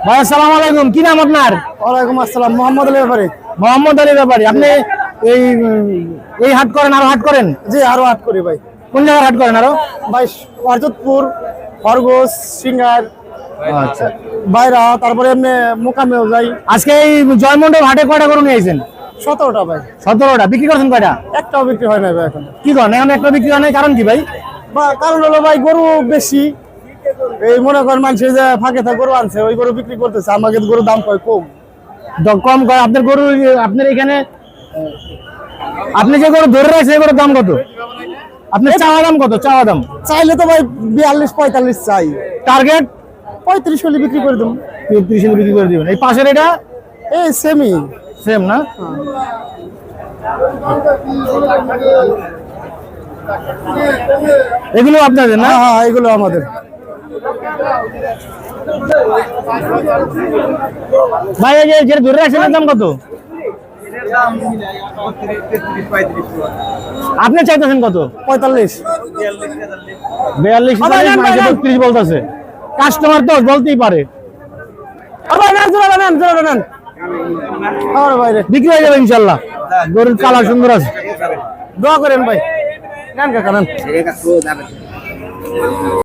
ভাই আসসালামু আলাইকুম, কি নাম আপনার? ওয়ালাইকুম আসসালাম, মোহাম্মদ আলী ব্যাপারী। মোহাম্মদ আলী ব্যাপারী। আপনি এই এই হাট করেন, আরো হাট করেন? জি, আরো হাট করি ভাই। কোন জায়গায় হাট করেন আরো? ভাই অর্জতপুর, খরগোশ, সিঙ্গার, আচ্ছা, বাইরা, তারপরে এমনি মোকামেও যাই। আজকে এই জয়মন্ডপ হাটে কয়টা গরু নিয়ে আইছেন? 17টা ভাই। 17টা। বিক্রি করছেন কয়টা? একটাও বিক্রি হয় না ভাই এখন। কি করেন এখন একটা বিক্রি হয় নাই, কারণ কি ভাই? বা কারণ হলো ভাই গরু বেশি, এই মনে করেন মানুষের যে ফাঁকে থাকে গরু আনছে, ওই গরু বিক্রি করতেছে, আমাকে গরুর দাম কয় কম। কম করে আপনার গরু, আপনার এখানে আপনি যে গরু ধরে রাখছেন, এই গরুর দাম কত? আপনার চাওয়া দাম কত? চাওয়া দাম চাইলে তো ভাই 42-45 চাই, টার্গেট 35 হলে বিক্রি করে দেবো। 30 এ বিক্রি করে দিবেন। এই পাশের এটা এই সেমি সেম না? এগুলো আপনাদের না? হ্যাঁ হ্যাঁ, এগুলো আমাদের। ভাই এই যে যেটা ধরে রাখছেন এর দাম কত? আপনি চাইতেছেন কত? 45। 42, 30 বলতেছে। কাস্টমার তো বলতেই পারে। বিক্রি হয়ে যাবে ইনশাল্লাহ। গরুর কালার সুন্দর আছে, দোয়া করেন ভাই। নেন কাকা নেন।